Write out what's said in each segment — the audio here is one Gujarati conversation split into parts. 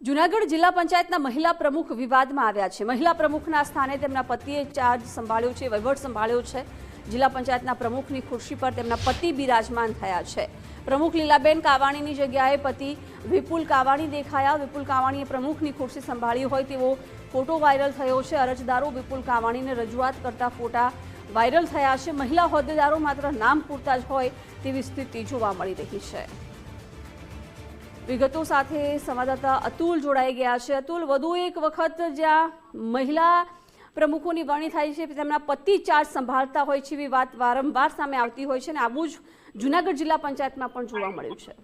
જૂનાગઢ જિલ્લા પંચાયતના મહિલા પ્રમુખ વિવાદમાં આવ્યા છે। મહિલા પ્રમુખના સ્થાને તેમના પતિએ ચાર્જ સંભાળ્યો છે, વહીવટ સંભાળ્યો છે। જિલ્લા પંચાયતના પ્રમુખની ખુરશી પર તેમના પતિ બિરાજમાન થયા છે। પ્રમુખ લીલાબેન કાવાણીની જગ્યાએ પતિ વિપુલ કાવાણી દેખાયા। વિપુલ કાવાણીએ પ્રમુખની ખુરશી સંભાળી હોય તેવો ફોટો વાયરલ થયો છે। અરજદારો વિપુલ કાવાણીને રજૂઆત કરતા ફોટા વાયરલ થયા છે। મહિલા હોદ્દેદારો માત્ર નામ પૂરતા જ હોય તેવી સ્થિતિ જોવા મળી રહી છે। વિગતો સાથે સંવાદદાતા અતુલ જોડાઈ ગયા છે। અતુલ, વધુ એક વખત જ્યાં મહિલા પ્રમુખોની વરણી થાય છે, તેમના પતિ ચાર્જ સંભાળતા હોય છે, એવી વાત વારંવાર સામે આવતી હોય છે અને આવું જ જૂનાગઢ જિલ્લા પંચાયતમાં પણ જોવા મળ્યું છે।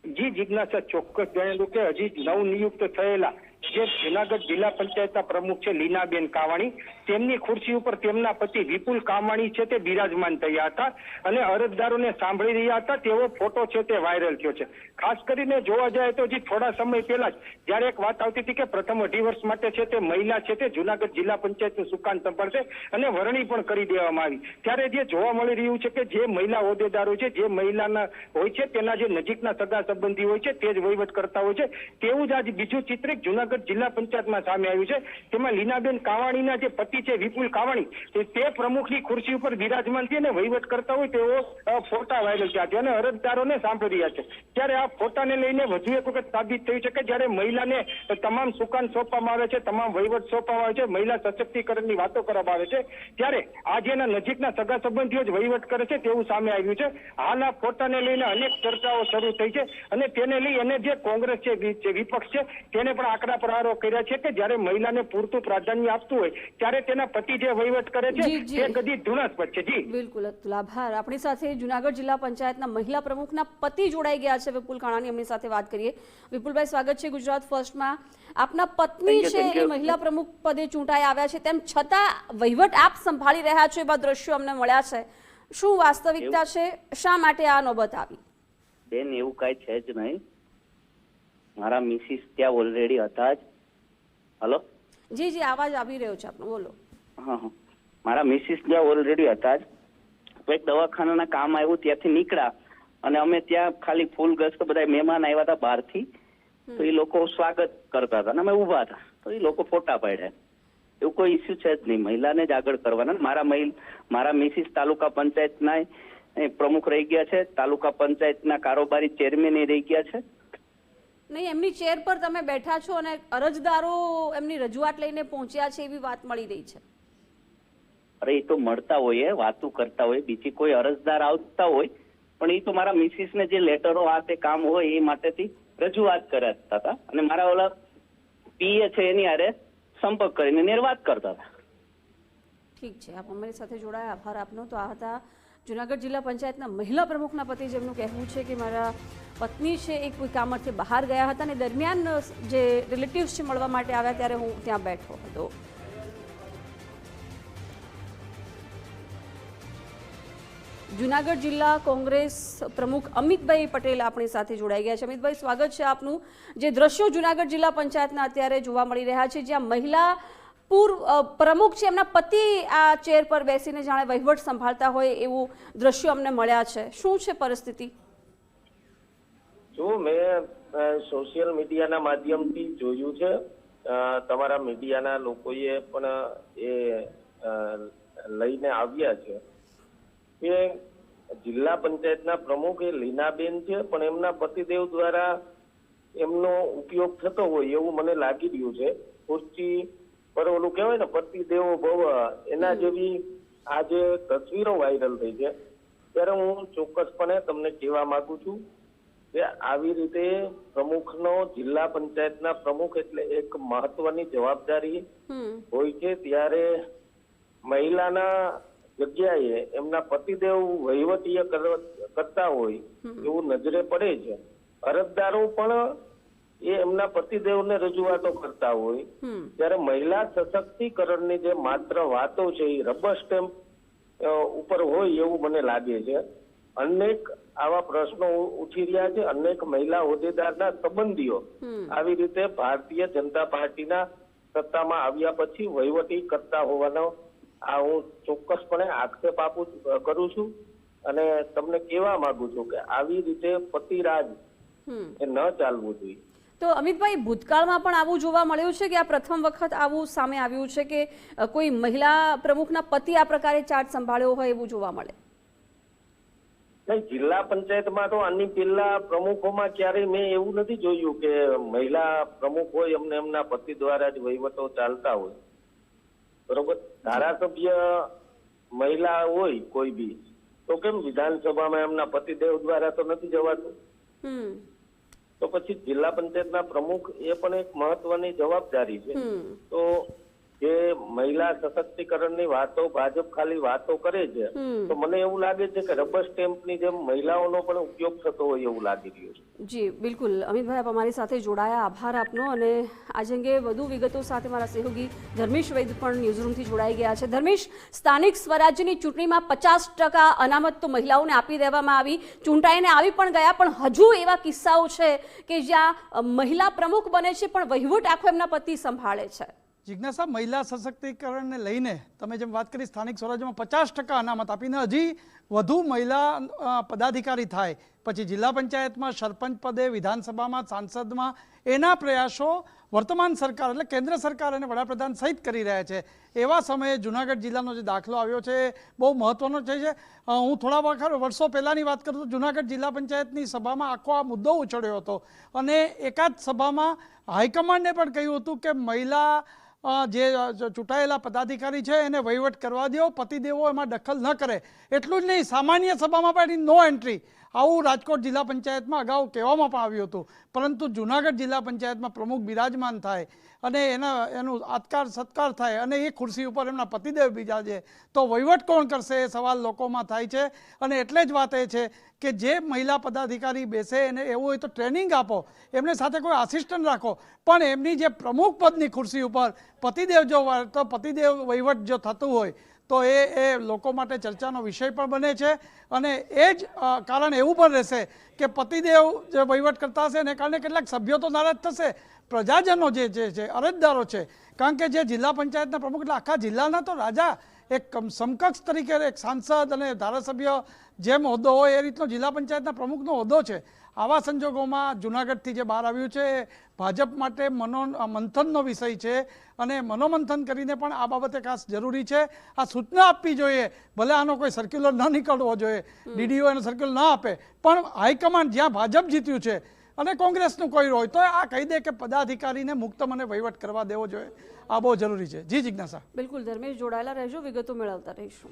જી જિજ્ઞાસા, ચોક્કસ જણાવ્યું કે હજી નવનિયુક્ત થયેલા જે જૂનાગઢ જિલ્લા પંચાયતના પ્રમુખ છે લીનાબેન કાવાણી, તેમની ખુરશી ઉપર તેમના પતિ વિપુલ કાવાણી છે તે બિરાજમાન થયા હતા અને અરજદારોને સાંભળી રહ્યા હતા તેવો ફોટો છે તે વાયરલ થયો છે। ખાસ કરીને જોવા જાય તો હજી થોડા સમય પહેલા જ જ્યારે એક વાત આવતી હતી કે પ્રથમ 2.5 વર્ષ માટે છે તે મહિલા છે તે જૂનાગઢ જિલ્લા પંચાયતનું સુકાન સંભાળશે અને વરણી પણ કરી દેવામાં આવી, ત્યારે જે જોવા મળી રહ્યું છે કે જે મહિલા હોદ્દેદારો છે, જે મહિલાના હોય છે તેના જે નજીકના સગા સંબંધી હોય છે તે જ વહીવટ કરતા હોય છે, તેવું જ આજ બીજું ચિત્ર જૂનાગઢ જિલ્લા પંચાયતમાં સામે આવ્યું છે। તેમાં લીનાબેન કાવાણીના જે પતિ છે વિપુલ કાવાણી તે પ્રમુખની ખુરશી ઉપર બિરાજમાન છે અને વહીવટ કરતા હોય તેવો ફોટા વાયરલ થયા છે અને અરજદારોને સાંભળી રહ્યા છે। ત્યારે આ ફોટાને લઈને વધુ એક વખત સાબિત થયું છે કે જ્યારે મહિલાને તમામ સુકાન સોંપવામાં આવે છે, તમામ વહીવટ સોંપવામાં આવે છે, મહિલા સશક્તિકરણની વાતો કરવામાં આવે છે, ત્યારે આજે એના નજીકના સગા સંબંધીઓ જ વહીવટ કરે છે તેવું સામે આવ્યું છે। હાલ આ ફોટાને લઈને અનેક ચર્ચાઓ શરૂ થઈ છે અને તેને લઈ અને જે કોંગ્રેસ છે, વિપક્ષ છે, તેને પણ આકરા પ્રહારો કર્યા છે કે જ્યારે મહિલાને પૂરતું પ્રાધાન્ય આપતું હોય ત્યારે તેના પતિ જે વહીવટ કરે છે તે કદી ધુણાસ્પદ છે। જી બિલકુલ અતુલ, આભાર। આપણી સાથે જૂનાગઢ જિલ્લા પંચાયતના મહિલા પ્રમુખના પતિ જોડાઈ ગયા છે વિપુલ કાવાણી, એમની સાથે વાત કરીએ। વિપુલભાઈ, સ્વાગત છે ગુજરાત ફર્સ્ટમાં। આપના પત્ની છે એ મહિલા પ્રમુખ પદે ચૂંટાઈ આવ્યા છે, તેમ છતાં વહીવટ આપ સંભાળી રહ્યા છો એવા દ્રશ્યો અમને મળ્યા છે। શું વાસ્તવિકતા છે? શા માટે આ નોબત આવી? બેન, એવું કઈ છે જ નહીં। મારા મિસિસ ત્યાં ઓલરેડી હતા જ। હલો? જી જી, અવાજ આવી રહ્યો છે આપનો, બોલો। હા, મારા મિસિસ ત્યાં ઓલરેડી હતા જ। તો એક દવાખાનાના કામ આવ્યું, ત્યાંથી નીકળ્યા અને અમે ત્યાં ખાલી ફૂલ ગસ્ત બધા મહેમાન આવ્યા હતા બહારથી, તો એ લોકો સ્વાગત કરતા હતા ને અમે ઉભા હતા, તો એ લોકો ફોટા પાડ્યા। એવું કોઈ ઇસ્યુ છે જ નહીં, મહિલાને જ આગળ કરવાના। મારા મિસિસ તાલુકા પંચાયતના પ્રમુખ રહી ગયા છે, તાલુકા પંચાયતના કારોબારી ચેરમેન રહી ગયા છે। નહીં, એમની ચેર પર તમે બેઠા છો અને અરજદારો એમની રજૂઆત લઈને પહોંચ્યા છે એવી વાત મળી રહી છે। અરે એ તો મળતા હોય, વાતો કરતા હોય, બીજી કોઈ અરજદાર આવતા હોય, પણ એ તો મારા મિસિસ ને જે લેટરો આ તે કામ હોય એ માટેથી રજૂઆત કરતા હતા અને મારા ઓલા પીએ છે એની હારે સંપર્ક કરીને એની વાત કરતા હતા। ઠીક છે, આપ અમારી સાથે જોડાયા, આભાર આપનો। તો આ હતા જૂનાગઢ જિલ્લા પંચાયતના મહિલા પ્રમુખના પતિ, જેમનું કહેવું છે કે મારા પત્ની છે એ કોઈ કામ અર્થે બહાર ગયા હતા અને દરમિયાન જે રિલેટિવ્સ છે મળવા માટે આવ્યા ત્યારે હું ત્યાં બેઠો હતો। જૂનાગઢ જિલ્લા કોંગ્રેસ પ્રમુખ અમિતભાઈ પટેલ આપણી સાથે જોડાઈ ગયા છે। અમિતભાઈ, સ્વાગત છે આપનું। જે દ્રશ્યો જૂનાગઢ જિલ્લા પંચાયતના અત્યારે જોવા મળી રહ્યા છે, જ્યાં મહિલા પ્રમુખ છે એમના પતિ આ ચેર પર બેસીને જાણે વહીવટ સંભાળતા હોય એવું દ્રશ્યો અમને મળ્યા છે, શું છે પરિસ્થિતિ? જો મેં સોશિયલ મીડિયાના માધ્યમથી જોયું છે, તમારા મીડિયાના લોકોએ પણ એ લઈને આવ્યા છે કે જિલ્લા પંચાયતના પ્રમુખ એ લીનાબેન છે, પણ એમના પતિદેવ દ્વારા એમનો ઉપયોગ થતો હોય એવું મને લાગી રહ્યું છે। ખુરશી પર ઓલું કહેવાય ને પતિદેવો ભવ, એના જેવી આ જે તસવીરો વાયરલ થઈ છે, ત્યારે હું ચોક્કસપણે તમને કહેવા માંગુ છું કે આવી રીતે પ્રમુખનો, જિલ્લા પંચાયતના પ્રમુખ એટલે એક મહત્વની જવાબદારી હોય છે, ત્યારે મહિલાના જગ્યાએ એમના પતિદેવ વહીવટીય કરતા હોય એવું નજરે પડે છે। અરજદારો પણ એ એમના પતિદેવને રજૂઆતો કરતા હોય, ત્યારે મહિલા સશક્તિકરણની જે માત્ર વાતો છે એ રબર સ્ટેમ્પ ઉપર હોય એવું મને લાગે છે। અનેક આવા પ્રશ્નો ઉઠી રહ્યા છે, અનેક મહિલા હોદ્દેદારના સંબંધીઓ આવી રીતે ભારતીય જનતા પાર્ટીના સત્તામાં આવ્યા પછી વહીવટી કરતા હોવાનો આ હું ચોક્કસપણે આક્ષેપ કરું છું અને તમને કહેવા માંગુ છું કે આવી રીતે પતિરાજ એ ન ચાલવું જોઈએ। તો અમિતભાઈ, ભૂતકાળમાં પણ આવું જોવા મળ્યું છે કે આ પ્રથમ વખત આવું સામે આવ્યું છે કે કોઈ મહિલા પ્રમુખના પતિ આ પ્રકારે ચાર્જ સંભાળ્યો હોય એવું જોવા મળે? નહીં, જિલ્લા પંચાયતમાં તો આની પહેલા પ્રમુખોમાં ક્યારેય મેં એવું નથી જોયું કે મહિલા પ્રમુખ હોય એમને એમના પતિ દ્વારા જ વહીવટો ચાલતા હોય. બરોબર, ધારાસભ્ય મહિલા હોય કોઈ બી તો કેમ વિધાનસભામાં એમના પતિદેવ દ્વારા તો નથી જવાતું? તો પછી જિલ્લા પંચાયતના પ્રમુખ એ પણ એક મહત્વની જવાબદારી છે. તો જે મહિલા સશક્તિકરણની વાતો ભાજપ ખાલી વાતો કરે છે, તો મને એવું લાગે છે કે રબર સ્ટેમ્પની જેમ મહિલાઓનો પણ ઉપયોગ થતો હોય એવું લાગી રહ્યું છે. જી બિલકુલ અમિતભાઈ, આપ અમારી સાથે જોડાયા, આભાર આપનો. અને આજ અંગે વધુ વિગતો સાથે મારા સહયોગી ધર્મેશ વૈદ પણ ન્યૂઝરૂમથી જોડાઈ ગયા છે. ધર્મેશ, સ્થાનિક સ્વરાજ્યની ચૂંટણીમાં 50% અનામત તો મહિલાઓને આપી દેવામાં આવી, ચૂંટાઈને આવી પણ ગયા, પણ હજુ એવા કિસ્સાઓ છે કે જ્યાં મહિલા પ્રમુખ બને છે પણ વહીવટ આખો એમના પતિ સંભાળે છે. જિજ્ઞાસા, મહિલા સશક્તિકરણને લઈને તમે જેમ વાત કરી, સ્થાનિક સ્વરાજ્યમાં 50% અનામત આપીને હજી વધુ મહિલા પદાધિકારી થાય, પછી જિલ્લા પંચાયતમાં સરપંચ પદે, વિધાનસભામાં, સાંસદમાં, એના પ્રયાસો વર્તમાન સરકાર એટલે કેન્દ્ર સરકાર અને વડાપ્રધાન સહિત કરી રહ્યા છે. એવા સમયે જૂનાગઢ જિલ્લાનો જે દાખલો આવ્યો છે બહુ મહત્વનો છે. હું થોડા વર્ષો પહેલાંની વાત કરું તો જૂનાગઢ જિલ્લા પંચાયતની સભામાં આખો આ મુદ્દો ઉછળ્યો હતો અને એકાદ સભામાં હાઈકમાન્ડે પણ કહ્યું હતું કે મહિલા જે ચૂંટાયેલા પદાધિકારી છે એને વહીવટ કરવા દો, પતિદેવો એમાં દખલ ન કરે. એટલું જ નહીં, સામાન્ય સભામાં પણ નો એન્ટ્રી, આવું રાજકોટ જિલ્લા પંચાયતમાં અગાઉ કહેવામાં પણ આવ્યું હતું. પરંતુ જૂનાગઢ જિલ્લા પંચાયતમાં પ્રમુખ બિરાજમાન થાય અને એનું આત્કાર સત્કાર થાય અને એ ખુરશી ઉપર એમના પતિદેવ બિરાજે તો વહીવટ કોણ કરશે એ સવાલ લોકોમાં થાય છે. અને એટલે જ વાત એ છે કે જે મહિલા પદાધિકારી બેસે એને એવું હોય તો ટ્રેનિંગ આપો, એમને સાથે કોઈ આસિસ્ટન્ટ રાખો, પણ એમની જે પ્રમુખ પદની ખુરશી ઉપર પતિદેવ જો તો પતિદેવ વહીવટ જો થતું હોય તો એ લોકો માટે ચર્ચાનો વિષય પણ બને છે. અને એ જ કારણ એવું પણ રહેશે કે પતિદેવ જે વહીવટ કરતા હશે એને કારણે કેટલાક સભ્યો તો નારાજ થશે, પ્રજાજનો જે છે, અરજદારો છે. કારણ કે જે જિલ્લા પંચાયતના પ્રમુખ એટલે આખા જિલ્લાના તો રાજા, એક સમકક્ષ તરીકે એક સાંસદ અને ધારાસભ્ય જેમ હોદ્દો હોય એ રીતનો જિલ્લા પંચાયતના પ્રમુખનો હોદ્દો છે. આવા સંજોગોમાં જૂનાગઢથી જે બહાર આવ્યું છે ભાજપ માટે મંથનનો વિષય છે અને મનોમંથન કરીને પણ આ બાબતે ખાસ જરૂરી છે. આ સૂચના આપવી જોઈએ, ભલે આનો કોઈ સર્ક્યુલર ન નીકળવો જોઈએ, ડીડીઓ એનો સર્ક્યુલર ના આપે, પણ હાઈકમાન્ડ જ્યાં ભાજપ જીત્યું છે અને કોંગ્રેસનું કોઈ હોય તો આ કહી દે કે પદાધિકારીને મુક્ત મને વહીવટ કરવા દેવો જોઈએ. આ બહુ જરૂરી છે. જી જિજ્ઞાસા. બિલકુલ ધર્મેશ, જોડાયેલા રહેજો, વિગતો મેળવતા રહીશું.